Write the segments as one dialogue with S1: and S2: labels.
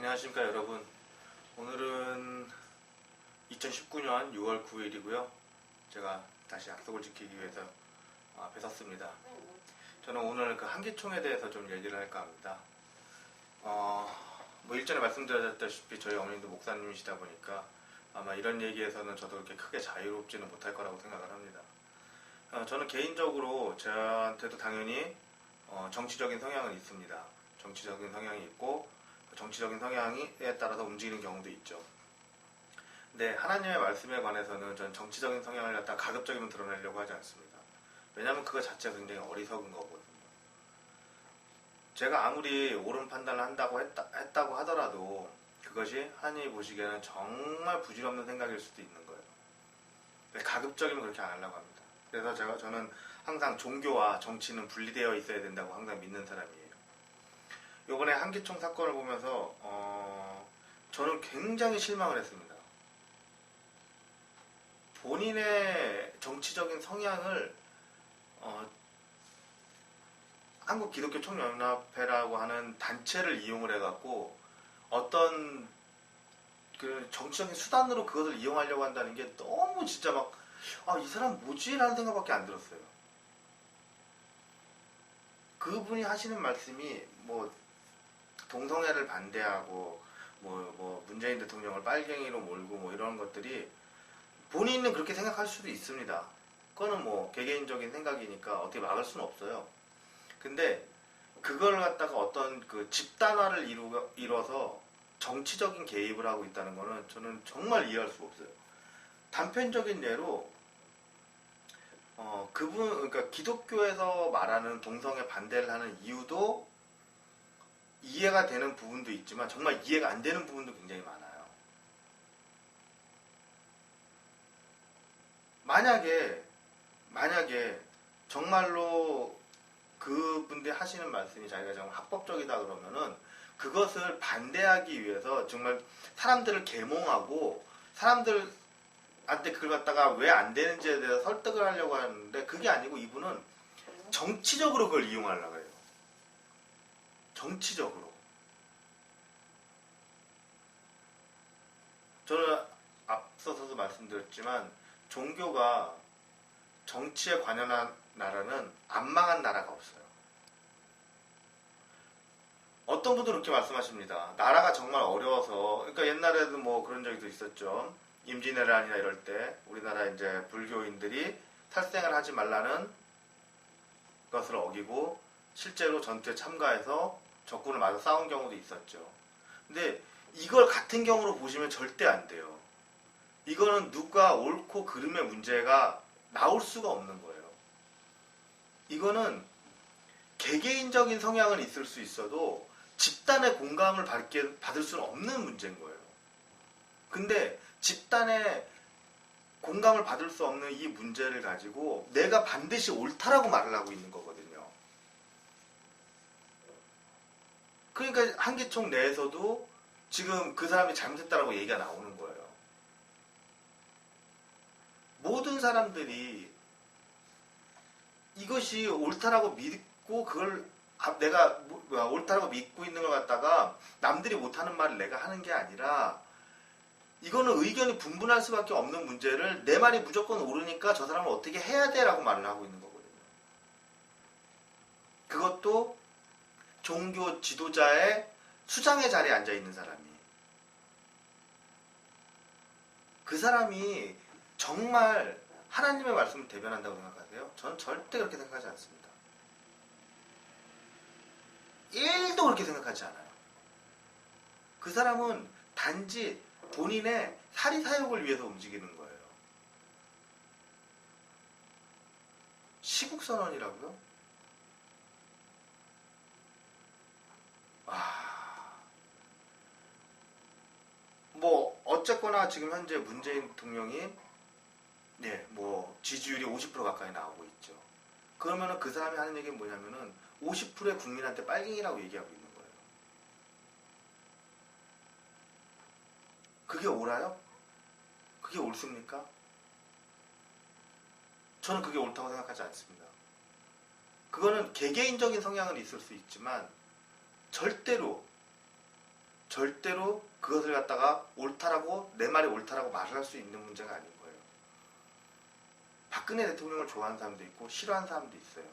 S1: 안녕하십니까 여러분. 오늘은 2019년 6월 9일이고요. 제가 다시 약속을 지키기 위해서 뵙었습니다. 저는 오늘 그 한기총에 대해서 좀 얘기를 할까 합니다. 뭐 일전에 말씀드렸다시피 저희 어머님도 목사님이시다 보니까 아마 이런 얘기에서는 저도 그렇게 크게 자유롭지는 못할 거라고 생각을 합니다. 저는 개인적으로 저한테도 당연히 정치적인 성향은 있습니다. 정치적인 성향이 있고 정치적인 성향에 따라서 움직이는 경우도 있죠. 근데 하나님의 말씀에 관해서는 전 정치적인 성향을 갖다 가급적이면 드러내려고 하지 않습니다. 왜냐하면 그거 자체가 굉장히 어리석은 거거든요. 제가 아무리 옳은 판단을 한다고 했다고 하더라도 그것이 하나님이 보시기에는 정말 부질없는 생각일 수도 있는 거예요. 가급적이면 그렇게 안 하려고 합니다. 그래서 저는 항상 종교와 정치는 분리되어 있어야 된다고 항상 믿는 사람이에요. 요번에 한기총 사건을 보면서 저는 굉장히 실망을 했습니다. 본인의 정치적인 성향을 한국기독교총연합회라고 하는 단체를 이용을 해갖고 어떤 그 정치적인 수단으로 그것을 이용하려고 한다는 게 너무 진짜 막 이 사람 뭐지? 라는 생각밖에 안 들었어요. 그분이 하시는 말씀이 뭐 동성애를 반대하고 뭐 문재인 대통령을 빨갱이로 몰고 뭐 이런 것들이 본인은 그렇게 생각할 수도 있습니다. 그거는 뭐 개개인적인 생각이니까 어떻게 막을 수는 없어요. 근데 그걸 갖다가 어떤 그 집단화를 이뤄서 정치적인 개입을 하고 있다는 거는 저는 정말 이해할 수가 없어요. 단편적인 예로 그러니까 기독교에서 말하는 동성애 반대를 하는 이유도 이해가 되는 부분도 있지만 정말 이해가 안 되는 부분도 굉장히 많아요. 만약에 정말로 그분들이 하시는 말씀이 자기가 정말 합법적이다 그러면은 그것을 반대하기 위해서 정말 사람들을 계몽하고 사람들한테 그걸 갖다가 왜 안 되는지에 대해서 설득을 하려고 하는데 그게 아니고 이분은 정치적으로 그걸 이용하려고 해요. 정치적으로. 저는 앞서서도 말씀드렸지만 종교가 정치에 관여한 나라는 안 망한 나라가 없어요. 어떤 분들은 그렇게 말씀하십니다. 나라가 정말 어려워서, 그러니까 옛날에도 뭐 그런 적도 있었죠. 임진왜란이나 이럴 때 우리나라 이제 불교인들이 탈생을 하지 말라는 것을 어기고 실제로 전투에 참가해서 적군을 맞아 싸운 경우도 있었죠. 근데 이걸 같은 경우로 보시면 절대 안 돼요. 이거는 누가 옳고 그름의 문제가 나올 수가 없는 거예요. 이거는 개개인적인 성향은 있을 수 있어도 집단의 공감을 받을 수는 없는 문제인 거예요. 근데 집단의 공감을 받을 수 없는 이 문제를 가지고 내가 반드시 옳다라고 말을 하고 있는 거거든요. 그러니까 한기총 내에서도 지금 그 사람이 잘못했다라고 얘기가 나오는 거예요. 모든 사람들이 이것이 옳다라고 믿고 그걸 내가 옳다라고 믿고 있는 걸 갖다가 남들이 못하는 말을 내가 하는 게 아니라 이거는 의견이 분분할 수밖에 없는 문제를 내 말이 무조건 옳으니까 저 사람을 어떻게 해야 돼 라고 말을 하고 있는 거거든요. 그것도 종교 지도자의 수장의 자리에 앉아있는 사람이. 그 사람이 정말 하나님의 말씀을 대변한다고 생각하세요? 저는 절대 그렇게 생각하지 않습니다. 1도 그렇게 생각하지 않아요. 그 사람은 단지 본인의 사리사욕을 위해서 움직이는 거예요. 시국선언이라고요? 뭐 어쨌거나 지금 현재 문재인 대통령이 뭐 지지율이 50% 가까이 나오고 있죠. 그러면은 그 사람이 하는 얘기는 뭐냐면은 50%의 국민한테 빨갱이라고 얘기하고 있는 거예요. 그게 옳아요? 그게 옳습니까? 저는 그게 옳다고 생각하지 않습니다. 그거는 개개인적인 성향은 있을 수 있지만 절대로 절대로 그것을 갖다가 옳다라고, 내 말이 옳다라고 말을 할 수 있는 문제가 아닌 거예요. 박근혜 대통령을 좋아하는 사람도 있고 싫어하는 사람도 있어요.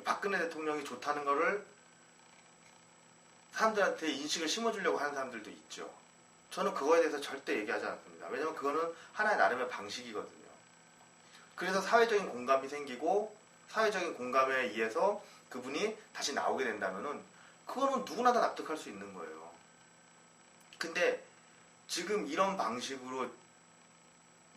S1: 박근혜 대통령이 좋다는 거를 사람들한테 인식을 심어주려고 하는 사람들도 있죠. 저는 그거에 대해서 절대 얘기하지 않습니다. 왜냐면 그거는 하나의 나름의 방식이거든요. 그래서 사회적인 공감이 생기고 사회적인 공감에 의해서 그분이 다시 나오게 된다면은 그거는 누구나 다 납득할 수 있는 거예요. 근데 지금 이런 방식으로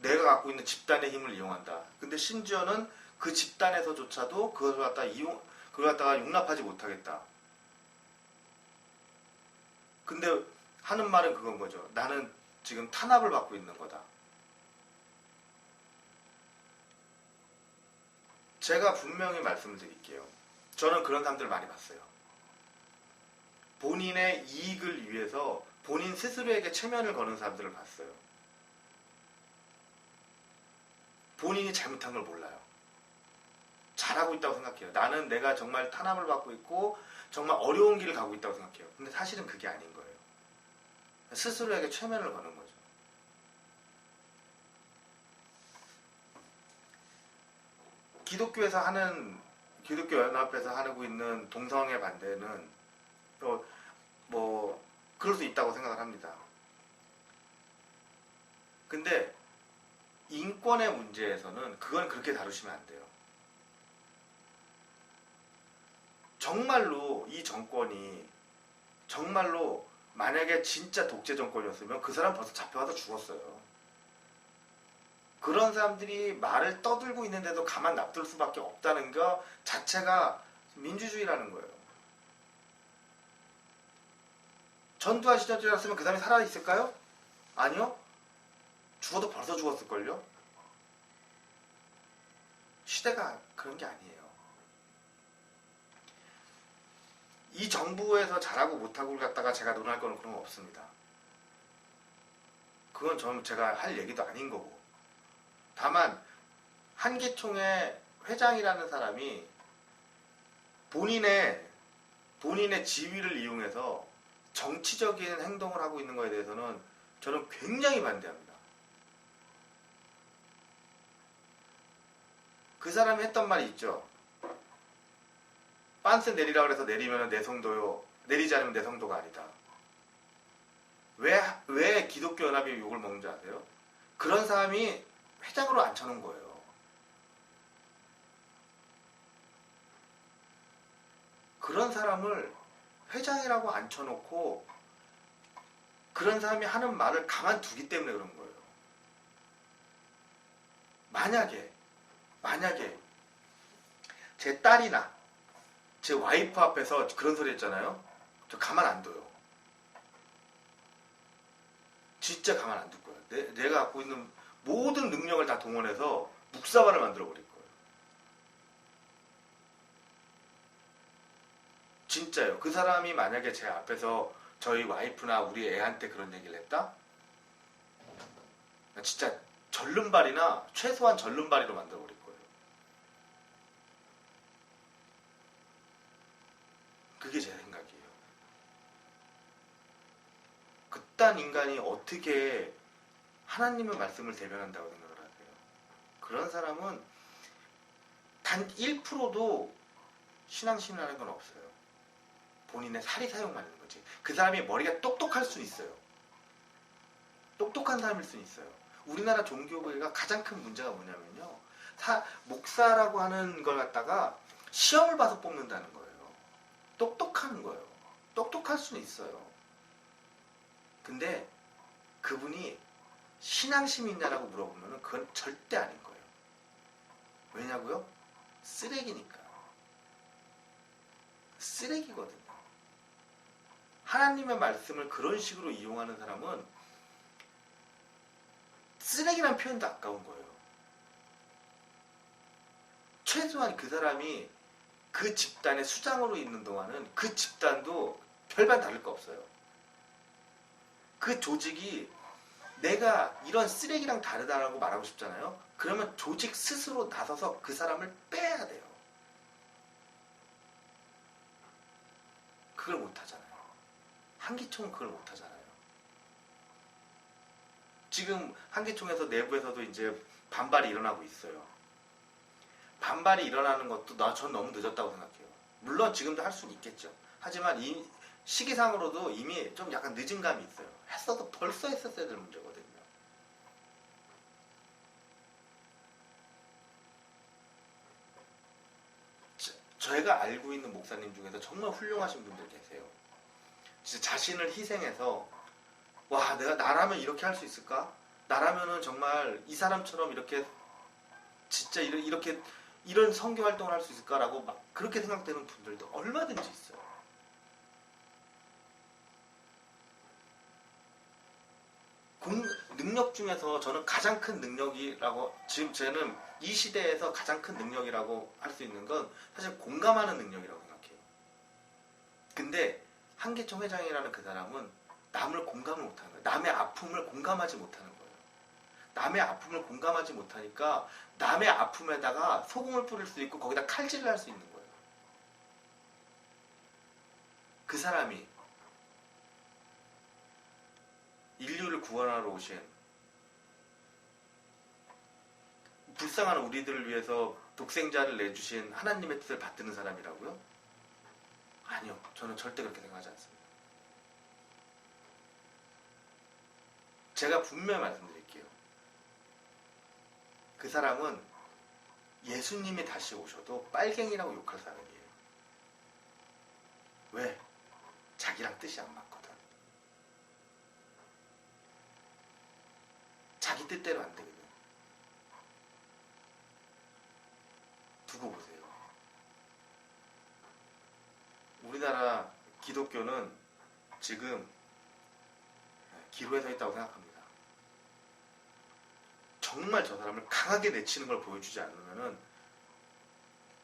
S1: 내가 갖고 있는 집단의 힘을 이용한다. 근데 심지어는 그 집단에서조차도 그걸 갖다가 용납하지 못하겠다. 근데 하는 말은 그건 거죠. 나는 지금 탄압을 받고 있는 거다. 제가 분명히 말씀드릴게요. 저는 그런 사람들 많이 봤어요. 본인의 이익을 위해서 본인 스스로에게 체면을 거는 사람들을 봤어요. 본인이 잘못한 걸 몰라요. 잘하고 있다고 생각해요. 나는 내가 정말 탄압을 받고 있고 정말 어려운 길을 가고 있다고 생각해요. 근데 사실은 그게 아닌 거예요. 스스로에게 체면을 거는 거죠. 기독교 연합에서 하고 있는 동성애 반대는 또 뭐 그럴 수 있다고 생각을 합니다. 근데 인권의 문제에서는 그건 그렇게 다루시면 안 돼요. 정말로 이 정권이 정말로 만약에 진짜 독재 정권이었으면 그 사람 벌써 잡혀가서 죽었어요. 그런 사람들이 말을 떠들고 있는데도 가만 놔둘 수밖에 없다는 것 자체가 민주주의라는 거예요. 전두환 시절이었으면 그 사람이 살아있을까요? 아니요. 죽어도 벌써 죽었을걸요? 시대가 그런 게 아니에요. 이 정부에서 잘하고 못하고를 갖다가 제가 논할 거는 그런 거 없습니다. 그건 제가 할 얘기도 아닌 거고. 다만 한기총의 회장이라는 사람이 본인의 지위를 이용해서 정치적인 행동을 하고 있는 거에 대해서는 저는 굉장히 반대합니다. 그 사람이 했던 말이 있죠. 빤스 내리라 그래서 내리면 내 성도요. 내리지 않으면 내 성도가 아니다. 왜 기독교 연합이 욕을 먹는지 아세요? 그런 사람이 회장으로 앉혀놓은 거예요. 그런 사람을 회장이라고 앉혀놓고 그런 사람이 하는 말을 가만두기 때문에 그런 거예요. 만약에 제 딸이나 제 와이프 앞에서 그런 소리 했잖아요. 저 가만 안 둬요. 진짜 가만 안 둘 거예요. 내가 갖고 있는 모든 능력을 다 동원해서 묵사발을 만들어 버릴 거예요. 진짜요. 그 사람이 만약에 제 앞에서 저희 와이프나 우리 애한테 그런 얘기를 했다? 진짜 절름발이나 최소한 절름발이로 만들어 버릴 거예요. 그게 제 생각이에요. 그딴 인간이 어떻게 하나님의 말씀을 대변한다고 생각을 하세요? 그런 사람은 단 1%도 신앙심이라는 건 없어요. 본인의 사리 사용하는 거지. 그 사람이 머리가 똑똑할 수 있어요. 똑똑한 사람일 수 있어요. 우리나라 종교계가 가장 큰 문제가 뭐냐면요. 목사라고 하는 걸 갖다가 시험을 봐서 뽑는다는 거예요. 똑똑한 거예요. 똑똑할 수는 있어요. 근데 그분이 신앙심이 있냐라고 물어보면 그건 절대 아닌 거예요. 왜냐고요? 쓰레기니까. 쓰레기거든요. 하나님의 말씀을 그런 식으로 이용하는 사람은 쓰레기란 표현도 아까운 거예요. 최소한 그 사람이 그 집단의 수장으로 있는 동안은 그 집단도 별반 다를 거 없어요. 그 조직이 내가 이런 쓰레기랑 다르다라고 말하고 싶잖아요. 그러면 조직 스스로 나서서 그 사람을 빼야 돼요. 그걸 못 하잖아요. 한기총은 그걸 못하잖아요. 지금 한기총에서 내부에서도 이제 반발이 일어나고 있어요. 반발이 일어나는 것도 전 너무 늦었다고 생각해요. 물론 지금도 할 수는 있겠죠. 하지만 이 시기상으로도 이미 좀 약간 늦은 감이 있어요. 했어도 벌써 했었어야 될 문제거든요. 저희가 알고 있는 목사님 중에서 정말 훌륭하신 분들 계세요. 진짜 자신을 희생해서 와, 내가 나라면 이렇게 할 수 있을까? 나라면은 정말 이 사람처럼 이렇게 진짜 이렇게 이런 선교 활동을 할 수 있을까라고 막 그렇게 생각되는 분들도 얼마든지 있어요. 능력 중에서 저는 가장 큰 능력이라고, 지금 저는 이 시대에서 가장 큰 능력이라고 할 수 있는 건 사실 공감하는 능력이라고 생각해요. 근데 한계총 회장이라는 그 사람은 남을 공감을 못하는 거예요. 남의 아픔을 공감하지 못하는 거예요. 남의 아픔을 공감하지 못하니까 남의 아픔에다가 소금을 뿌릴 수 있고 거기다 칼질을 할 수 있는 거예요. 그 사람이 인류를 구원하러 오신, 불쌍한 우리들을 위해서 독생자를 내주신 하나님의 뜻을 받드는 사람이라고요? 아니요. 저는 절대 그렇게 생각하지 않습니다. 제가 분명히 말씀드릴게요. 그 사람은 예수님이 다시 오셔도 빨갱이라고 욕할 사람이에요. 왜? 자기랑 뜻이 안 맞거든. 자기 뜻대로 안 되거든. 두고 보세요. 우리나라 기독교는 지금 기로에 서 있다고 생각합니다. 정말 저 사람을 강하게 내치는 걸 보여주지 않으면은,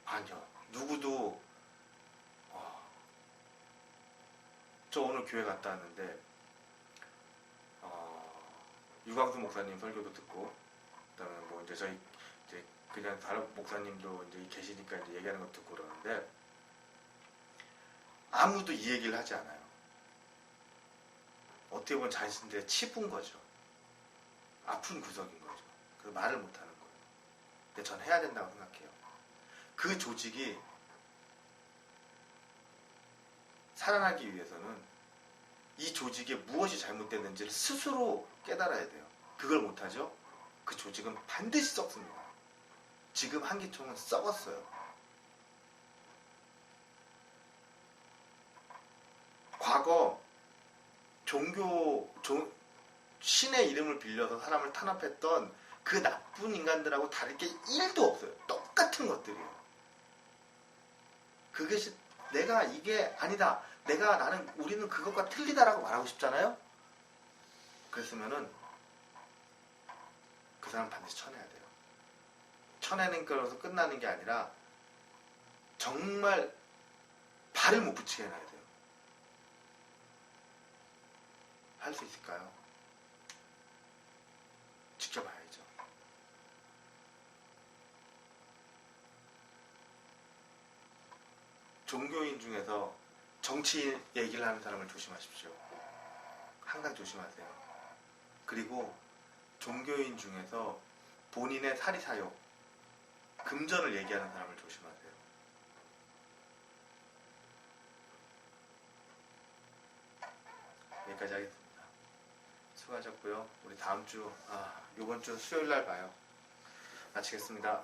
S1: 아니요, 누구도. 저 오늘 교회 갔다 왔는데 유광수 목사님 설교도 듣고, 그다음에 뭐 이제 저희 이제 그냥 다른 목사님도 이제 계시니까 이제 얘기하는 거 듣고 그러는데 아무도 이 얘기를 하지 않아요. 어떻게 보면 자신들의 치부인 거죠. 아픈 구석인 거죠. 그 말을 못하는 거예요. 근데 전 해야 된다고 생각해요. 그 조직이 살아나기 위해서는 이 조직에 무엇이 잘못됐는지를 스스로 깨달아야 돼요. 그걸 못하죠? 그 조직은 반드시 썩습니다. 지금 한기총은 썩었어요. 과거 신의 이름을 빌려서 사람을 탄압했던 그 나쁜 인간들하고 다를 게 1도 없어요. 똑같은 것들이에요. 그것이 내가 이게 아니다. 우리는 그것과 틀리다라고 말하고 싶잖아요. 그랬으면은 그 사람 반드시 쳐내야 돼요. 쳐내는 거라서 끝나는 게 아니라 정말 발을 못 붙이게 해놔야 돼요. 할 수 있을까요? 지켜봐야죠. 종교인 중에서 정치 얘기를 하는 사람을 조심하십시오. 항상 조심하세요. 그리고 종교인 중에서 본인의 사리사욕, 금전을 얘기하는 사람을 조심하세요. 여기까지 하겠습니다. 수고하셨고요. 우리 다음 주, 이번 주 수요일 날 봐요. 마치겠습니다.